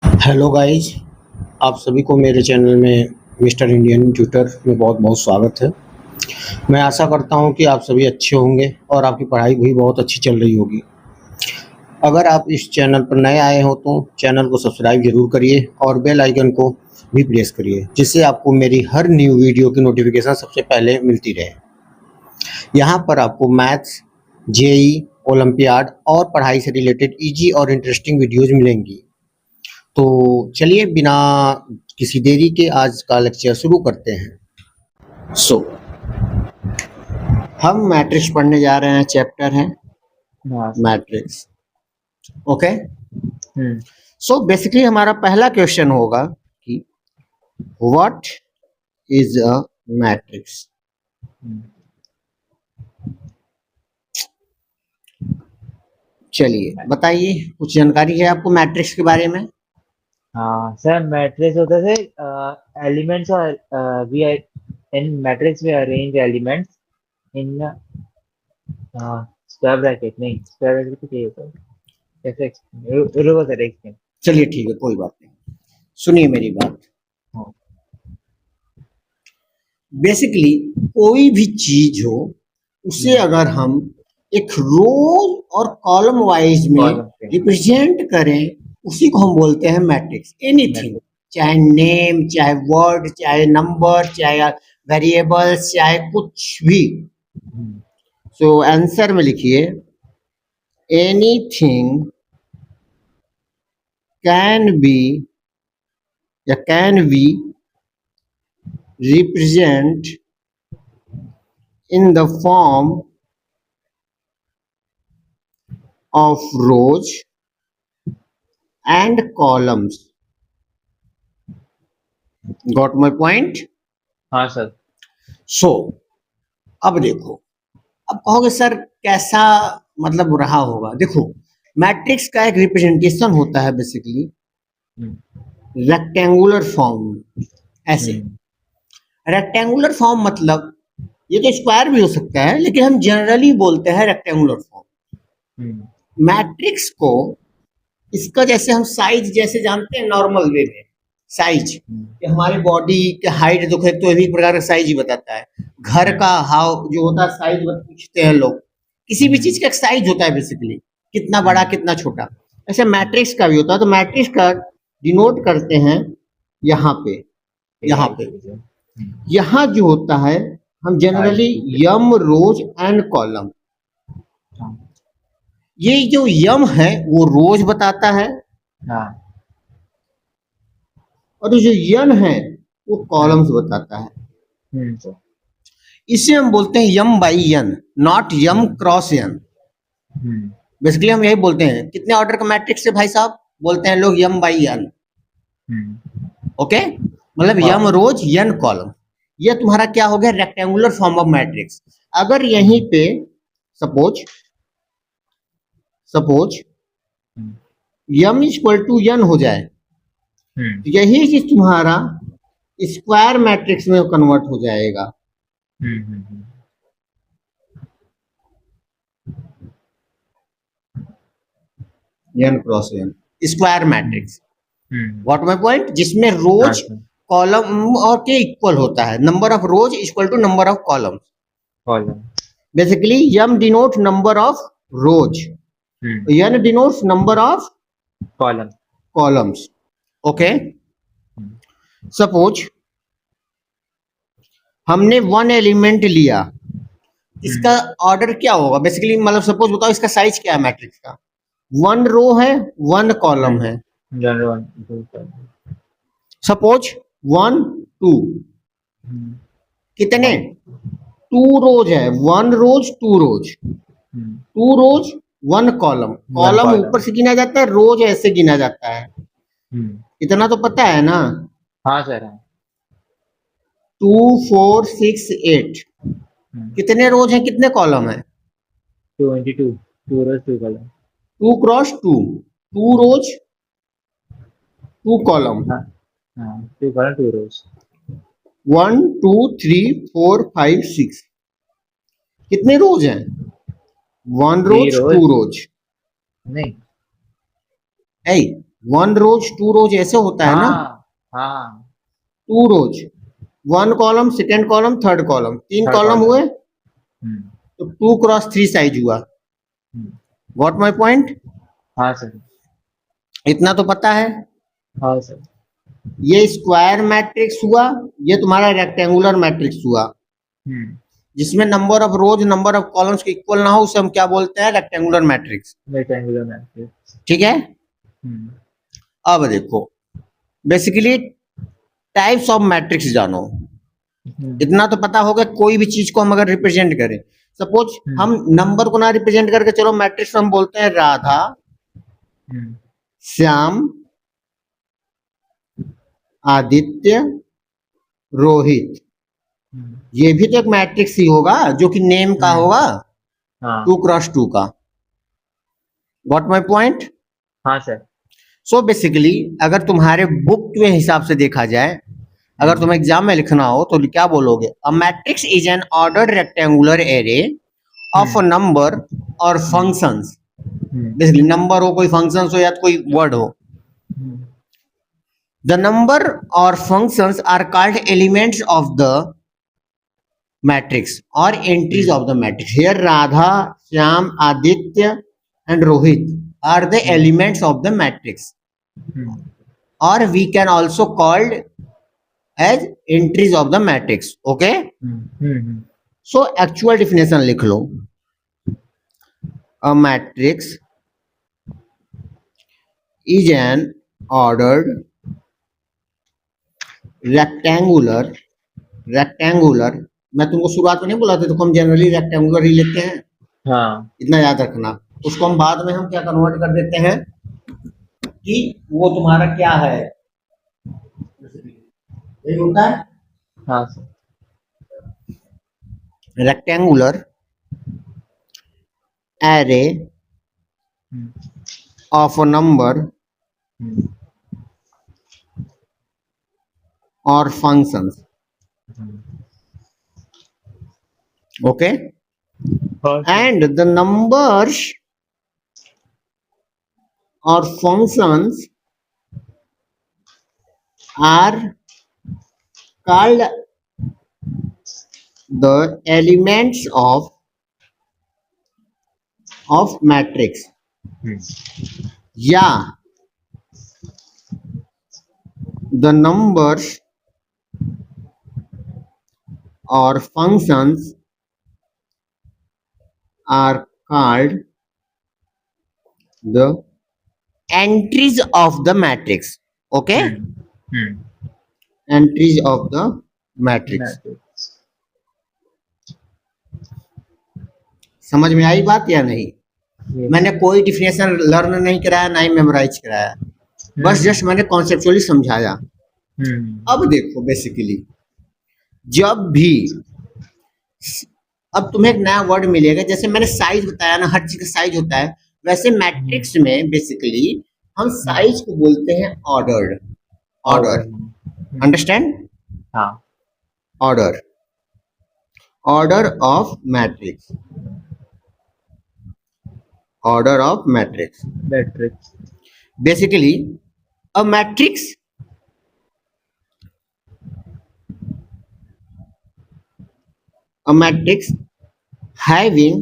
Hello guys, आप सभी को मेरे चैनल में मिस्टर इंडियन ट्यूटर में बहुत बहुत स्वागत है। मैं आशा करता हूं कि आप सभी अच्छे होंगे और आपकी पढ़ाई भी बहुत अच्छी चल रही होगी। अगर आप इस चैनल पर नए आए हो तो चैनल को सब्सक्राइब ज़रूर करिए और बेल आइकन को भी प्रेस करिए, जिससे आपको मेरी हर न्यू वीडियो की नोटिफिकेशन सबसे पहले मिलती रहे। यहाँ पर आपको मैथ्स, जेई, ओलंपियाड और पढ़ाई से रिलेटेड ईजी और इंटरेस्टिंग वीडियोज़ मिलेंगी। तो चलिए बिना किसी देरी के आज का लेक्चर शुरू करते हैं। हम मैट्रिक्स पढ़ने जा रहे हैं। चैप्टर है हाँ। मैट्रिक्स। ओके। हम्म। बेसिकली हमारा पहला क्वेश्चन होगा कि व्हाट इज अ मैट्रिक्स। चलिए बताइए, कुछ जानकारी है आपको मैट्रिक्स के बारे में? हाँ सर, मैट्रिक्स होता है एलिमेंट्स और we are in matrix we arrange elements in square bracket. नहीं, स्क्वायर ब्रैकेट तो क्या होता है? कैसे रुको सर, एक सेकंड। चलिए ठीक है, कोई बात नहीं, सुनिए मेरी बात। हाँ। बेसिकली कोई भी चीज हो उसे अगर हम एक रो और कॉलम वाइज में कॉलम पे रिप्रेजेंट करें, उसी को हम बोलते हैं मैट्रिक्स। Anything, matrix. चाहे नेम, चाहे वर्ड, चाहे नंबर, चाहे वेरिएबल्स, चाहे कुछ भी। सो आंसर में लिखिए एनीथिंग कैन बी या can be represent in the form of rows and columns. Got my point? हाँ सर। So, अब देखो, अब कहोगे सर कैसा मतलब रहा होगा। देखो, मैट्रिक्स का एक रिप्रेजेंटेशन होता है बेसिकली रेक्टेंगुलर फॉर्म। ऐसे रेक्टेंगुलर फॉर्म मतलब ये तो स्क्वायर भी हो सकता है, लेकिन हम जनरली बोलते हैं रेक्टेंगुलर फॉर्म। मैट्रिक्स को इसका जैसे हम साइज जैसे जानते हैं नॉर्मल वे में साइज कि हमारे बॉडी के हाइट देखो तो एक प्रकार का साइज ही बताता है। घर का हाउ जो होता है साइज पूछते हैं लोग, किसी भी चीज का एक साइज होता है बेसिकली, कितना बड़ा कितना छोटा। ऐसे मैट्रिक्स का भी होता है। तो मैट्रिक्स का डिनोट करते हैं यहाँ पे, यहाँ पे यहाँ जो होता है हम generally M rows and column, ये जो यम है वो रोज बताता है और जो यन है वो कॉलम्स बताता है। इसे हम बोलते हैं m by n, not m cross n. Basically हम यही बोलते हैं। कितने ऑर्डर का मैट्रिक्स है भाई साहब? बोलते हैं लोग यम बाई यन। ओके, मतलब यम रोज यन कॉलम। ये तुम्हारा क्या हो गया? Rectangular form of matrix. अगर यहीं पे सपोज यम इक्वल टू यन हो जाए, यही चीज तुम्हारा स्क्वायर मैट्रिक्स में कन्वर्ट हो जाएगा। N cross N square matrix. What my point? जिसमें रोज कॉलम और के इक्वल होता है। Number of rows equal to number of column. Basically M denote number of rows, N denotes number of columns. Okay, suppose हमने one element लिया, इसका order क्या होगा? बेसिकली मतलब सपोज बताओ इसका साइज क्या है मैट्रिक्स का? वन रो है, वन कॉलम है। सपोज वन टू, कितने? टू रोज है। One rows two rows, two rows one column. Column ऊपर से गिना जाता है, रोज ऐसे गिना जाता है। इतना तो पता है ना? हाँ सर। 2 4 6 8 कितने रोज है, कितने कॉलम है? 22, 2 रोज 2 कॉलम। 2 क्रॉस 2, 2 रोज 2 कॉलम। 2 कॉलम 2 रोज। 1 2 3 4 5 6 कितने रोज हैं? 1 रोज 2 रोज। नहीं, 1 रोज 2 रोज ऐसे होता है ना, हाँ हाँ 2 रोज 1 column, second column, third column, 3 third column column. हुए तो 2 क्रॉस 3 साइज हुआ। What my point? हाँ सर। इतना तो पता है। हाँ सर। ये स्क्वायर मैट्रिक्स हुआ, ये तुम्हारा रेक्टेंगुलर मैट्रिक्स हुआ, जिसमें number of rose number of columns के इक्वल ना हो उसे हम क्या बोलते हैं? Rectangular matrix. Rectangular matrix. ठीक है। अब देखो, बेसिकली टाइप्स ऑफ मैट्रिक्स जानो। इतना तो पता होगा, कोई भी चीज को हम अगर रिप्रेजेंट करें, सपोज हम नंबर को ना रिप्रेजेंट करके चलो मैट्रिक्स हम बोलते हैं राधा, श्याम, आदित्य, रोहित। ये भी तो एक मैट्रिक्स ही होगा जो कि नेम का होगा, हाँ 2 क्रॉस 2 का। What my point? हाँ सर। सो बेसिकली अगर तुम्हारे बुक के हिसाब से देखा जाए, अगर तुम्हें एग्जाम में लिखना हो तो क्या बोलोगे? A matrix is an ordered rectangular array of a number और फंक्शंस। बेसिकली नंबर हो, कोई फंक्शंस हो, या तो कोई वर्ड हो। द नंबर और functions are called elements of the matrix और entries of the matrix. Here Radha, Shyam, Aditya and Rohit are the elements of the matrix, or we can also called as entries of the matrix. Okay, so actual definition लिख लो। A matrix is an ordered rectangular मैं तुमको शुरुआत में नहीं बोला था, तो हम जनरली रेक्टेंगुलर ही लेते हैं। हाँ इतना याद रखना। उसको हम बाद में हम क्या कन्वर्ट कर देते हैं कि वो तुम्हारा क्या है, यही होता है। हाँ sir. Rectangular array of a number और functions. Okay, and the numbers or functions are called the elements of matrix, या the numbers or functions are called the entries of the matrix. Okay, entries of the matrix. समझ में आई बात या नहीं? मैंने कोई definition learn नहीं कराया, ना ही मेमोराइज कराया, बस जस्ट मैंने कॉन्सेप्चुअली समझाया। अब देखो बेसिकली जब भी, अब तुम्हें एक नया वर्ड मिलेगा, जैसे मैंने साइज बताया ना, हर चीज का साइज होता है, वैसे मैट्रिक्स में बेसिकली हम साइज को बोलते हैं ऑर्डर्ड। Order, understand? हाँ। Order, order of matrix, order of matrix. Basically a matrix having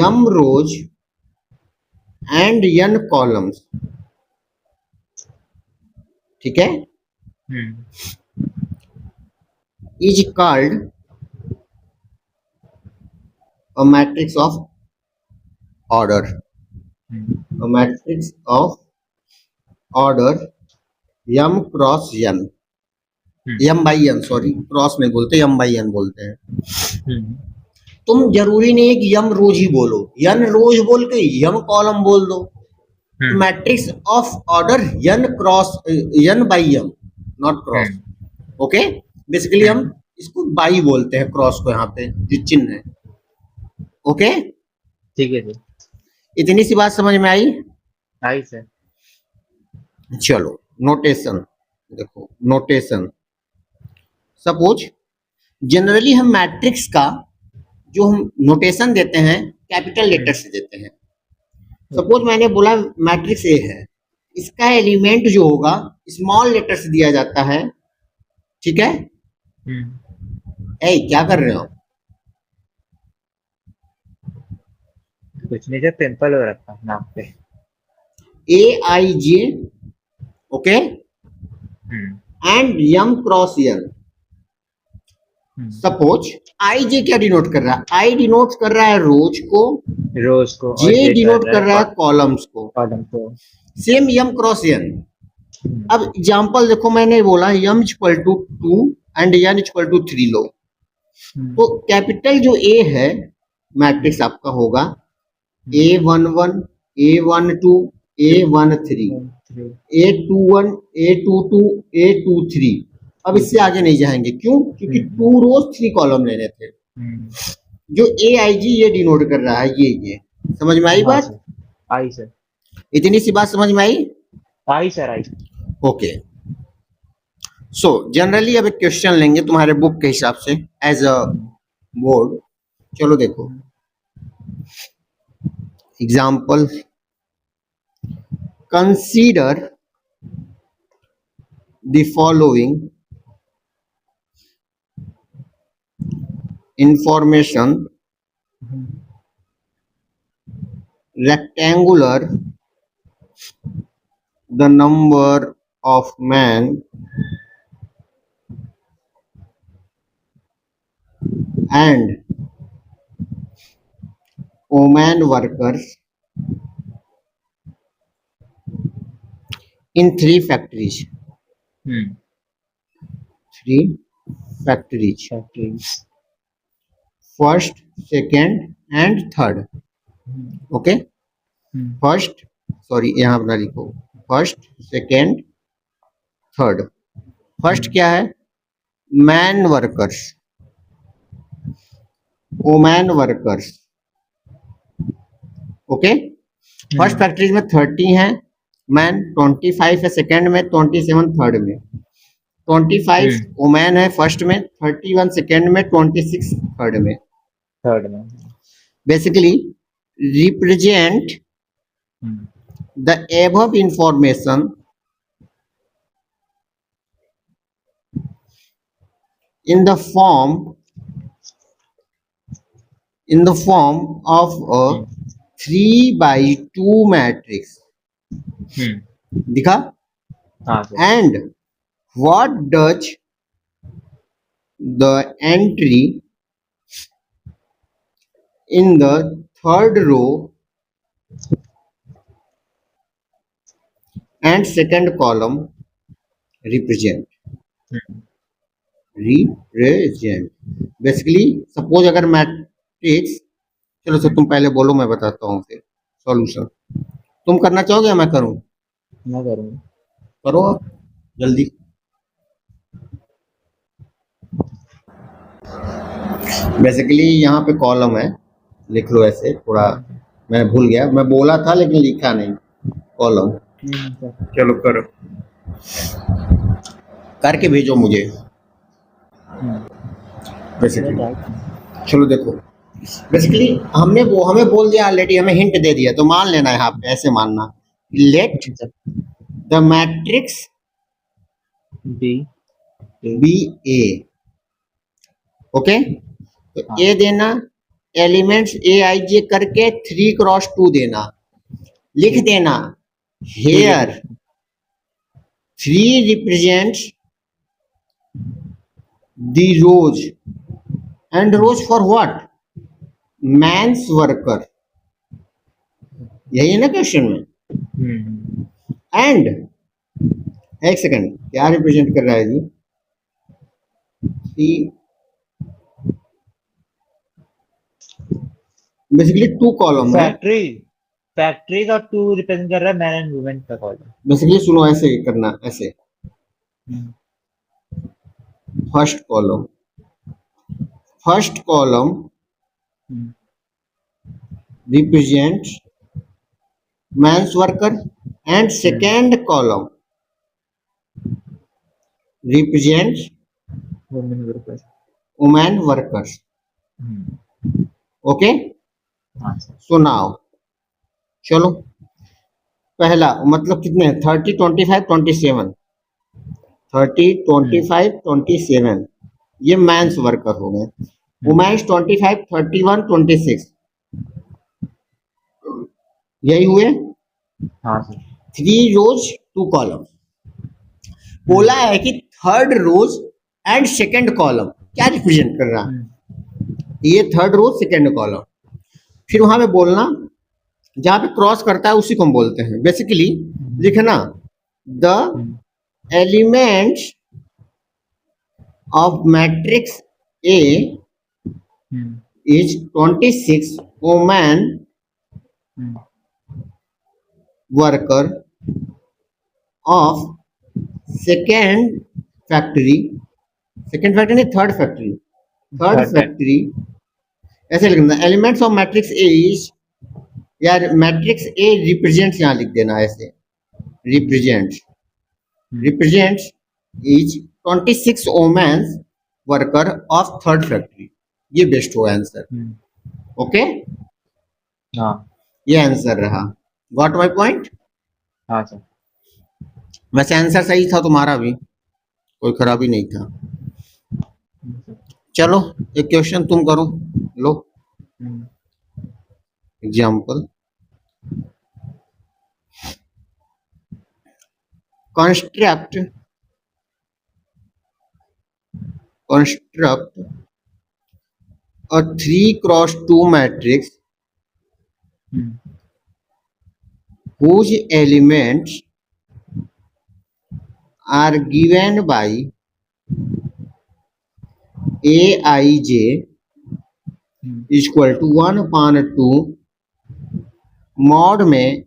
m rows and n columns, ठीक है, is called a matrix of order. A matrix of order m cross n, m by n, sorry cross नहीं बोलते, m by n बोलते हैं। तुम जरूरी नहीं है कि यम रोज ही बोलो, n रोज बोल के यम कॉलम बोल दो। Matrix of order n cross n by m, not cross. Okay, basically हम इसको बाई बोलते हैं, क्रॉस को यहाँ पे जो चिन्ह है। ओके, ठीक है सर। इतनी सी बात समझ में आई? आई सर। चलो नोटेशन देखो, नोटेशन सपोज जनरली हम मैट्रिक्स का जो हम नोटेशन देते हैं कैपिटल लेटर से देते हैं। सपोज मैंने बोला मैट्रिक्स ए है, इसका एलिमेंट जो होगा स्मॉल लेटर से दिया जाता है, ठीक है। क्या कर रहे हो? कुछ नहीं सर, पिंपल हो रखा नाक पे। AIJ, okay, and M cross N। Suppose IJ क्या डिनोट कर रहा है? I डिनोट कर रहा है रोज को, रोज को, और J जे डिनोट कर रहा है कॉलम्स को, कॉलम को। Same M cross N। अब एग्जांपल देखो, मैंने बोला M equal to 2 and N equal to 3 लो, तो कैपिटल जो A है मैट्रिक्स आपका होगा A11, A12, A13, A21, A22, A23। अब इससे आगे नहीं जाएंगे, क्यों? क्योंकि 2 रोज 3 कॉलम लेने थे। जो AIG ये डिनोट कर रहा है, ये समझ में आई बात? आई सर। इतनी सी बात समझ में आई? आई सर, आई। ओके, सो जनरली अब एक क्वेश्चन लेंगे तुम्हारे बुक के हिसाब से एज अ बोर्ड। चलो देखो example, consider the following information, rectangular, the number of men and women workers in 3 factories. 3 factories. First, second and third. Okay. First, sorry यहाँ अपना लिखो, फर्स्ट, सेकेंड, थर्ड। फर्स्ट क्या है? Man workers, women workers, okay. First factories में 30 है man, 25 है second में, 27 third में, 25 वुमेन है फर्स्ट में, 31 सेकेंड में, 26 थर्ड में। Basically represent the above information in the form of a 3/2 matrix. दिखा? And what does the entry in the third row and second column represent? Basically suppose अगर matrix, चलो sir तुम पहले बोलो, मैं बताता हूँ फिर सॉल्यूशन। तुम करना चाहोगे या मैं करूँ? मैं करूँगा। करो आप जल्दी। बेसिकली यहाँ पे कॉलम है, लिख लो ऐसे, थोड़ा मैं भूल गया, मैं बोला था लेकिन लिखा नहीं, कॉलम। चलो करो, करके भेजो मुझे। बेसिकली चलो देखो, बेसिकली हमें बोल दिया ऑलरेडी, हमें हिंट दे दिया, तो मान लेना है यहाँ पे, ऐसे मानना, let the matrix be A, okay. तो ए देना, एलिमेंट्स AIJ करके 3x2 देना, लिख देना here 3 represents the rows, and rows for what? Man's worker, यही है ना क्वेश्चन में। एंड एक सेकंड, क्या रिप्रेजेंट कर रहा है जी? 3, बेसिकली 2 कॉलम है। फैक्ट्री का 2 रिप्रेजेंट कर रहा है मैन एंड वुमेन का कॉलम। बेसिकली सुनो, ऐसे ही करना, ऐसे first column represents man's worker and second column represents women workers. Okay. So now चलो पहला मतलब कितने 30 25 27 30 25 27 ये मैंस वर्कर हो गए। वुमेन्स 25 31 26 यही हुए। हाँ सर। 3 रोज 2 कॉलम। बोला है कि third rows and second column क्या रिप्रेजेंट कर रहा है, ये थर्ड रोज सेकंड कॉलम। फिर वहां पे बोलना जहां पे क्रॉस करता है उसी को हम बोलते हैं। बेसिकली लिखना the elements of matrix A is 26 women worker of second factory नहीं थर्ड फैक्ट्री ऐसे लिखना। Elements of matrix A is, यार मैट्रिक्स ए रिप्रेजेंट्स यहाँ लिख देना ऐसे, represents is 26 womens worker of third factory. ये बेस्ट होगा आंसर। ओके हाँ ये आंसर रहा। Got my point. हाँ सर। वैसे आंसर सही था तुम्हारा भी, कोई खराबी नहीं था। चलो एक क्वेश्चन तुम करो, लो example. Construct a 3x2 matrix whose elements are given by aij equal to 1/2 mod में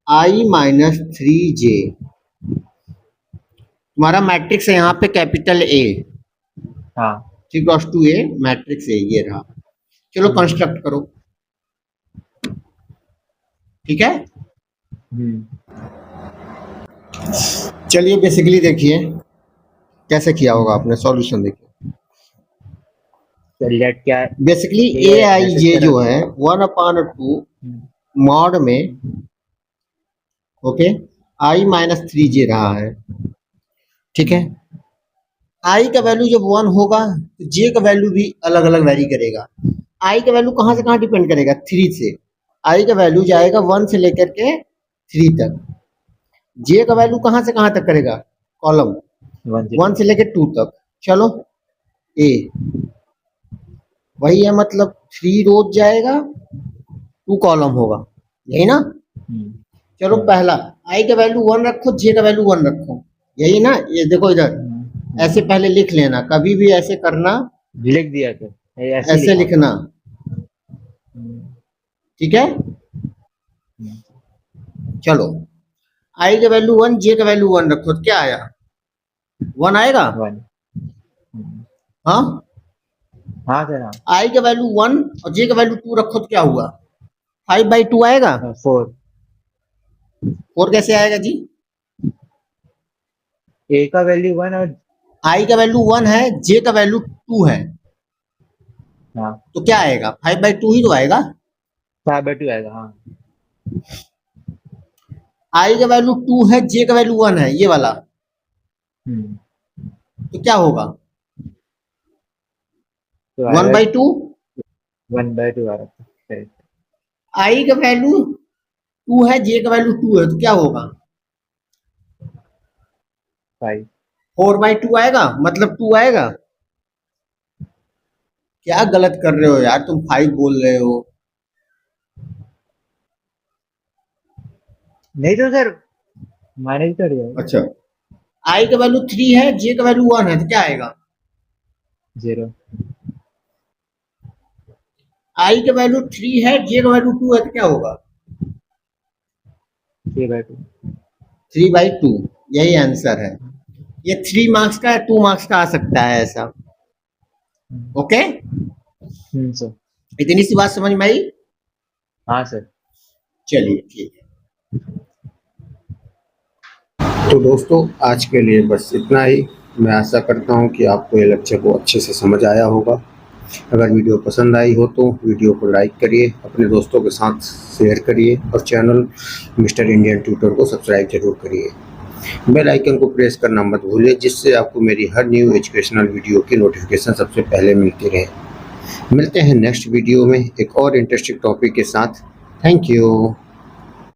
i-3j। तुम्हारा मैट्रिक्स है यहाँ पे कैपिटल ए, हाँ 3x2 ए मैट्रिक्स ए ये रहा। चलो कंस्ट्रक्ट करो, ठीक है। चलिए बेसिकली देखिए कैसे किया होगा आपने, सॉल्यूशन देखिए। लेट क्या बेसिकली ए आई जे जो है 1/2 मॉड में ओके i-3j रहा है, ठीक है। आई का वैल्यू जब 1 होगा तो जे का वैल्यू भी अलग अलग वेरी करेगा। आई का वैल्यू कहाँ से कहाँ डिपेंड करेगा, 3 से। आई का वैल्यू जाएगा 1 से लेकर के 3 तक। जे का वैल्यू कहाँ से कहाँ तक करेगा, कॉलम 1 से लेकर 2 तक। चलो ए वही है, मतलब 3 रोज जाएगा 2 कॉलम होगा, यही ना। चलो पहला आई का वैल्यू 1 रखो, जे का वैल्यू 1 रखो, यही ना। ये देखो इधर ऐसे पहले लिख लेना, कभी भी ऐसे करना, लिख दिया तो ऐसे लिखना, ठीक है। चलो आई का वैल्यू 1 जे का वैल्यू 1 रखो तो क्या आया, 1 आएगा। हाँ हाँ सर हाँ। आई का वैल्यू 1 और जे का वैल्यू 2 रखो तो क्या हुआ, 5/2 आएगा। 4 कैसे आएगा जी, ए का वैल्यू 1 और आई का वैल्यू 1 है, जे का वैल्यू 2 है, हाँ तो क्या आएगा 5/2 ही तो आएगा। 5/2 आएगा। हाँ आई का वैल्यू 2 है, जे का वैल्यू 1 है, ये वाला, तो क्या होगा तो 1/2। 1/2 आ रहा है। आई का वैल्यू 2 है, जे का वैल्यू 2 है, तो क्या होगा 5 4/2 आएगा, मतलब 2 आएगा। क्या गलत कर रहे हो यार तुम, 5 बोल रहे हो। नहीं तो सर माइनस कर दिया। अच्छा आई का वैल्यू 3 है, जे का वैल्यू 1 है, तो क्या आएगा 0। आई का वैल्यू 3 है, जे का वैल्यू 2 है, तो क्या होगा 3/2। 3/2 यही आंसर है। ये 3 मार्क्स का है, 2 मार्क्स का आ सकता है ऐसा। ओके सर इतनी सी बात समझ में आई। हाँ सर। चलिए ठीक है। तो दोस्तों आज के लिए बस इतना ही। मैं आशा करता हूँ कि आपको ये लेक्चर को अच्छे से समझ आया होगा। अगर वीडियो पसंद आई हो तो वीडियो को लाइक करिए, अपने दोस्तों के साथ शेयर करिए और चैनल मिस्टर इंडियन ट्यूटर को सब्सक्राइब जरूर करिए। बेल आइकन को प्रेस करना मत भूलिए, जिससे आपको मेरी हर न्यू एजुकेशनल वीडियो की नोटिफिकेशन सबसे पहले मिलती रहे। मिलते हैं नेक्स्ट वीडियो में एक और इंटरेस्टिंग टॉपिक के साथ। Thank you.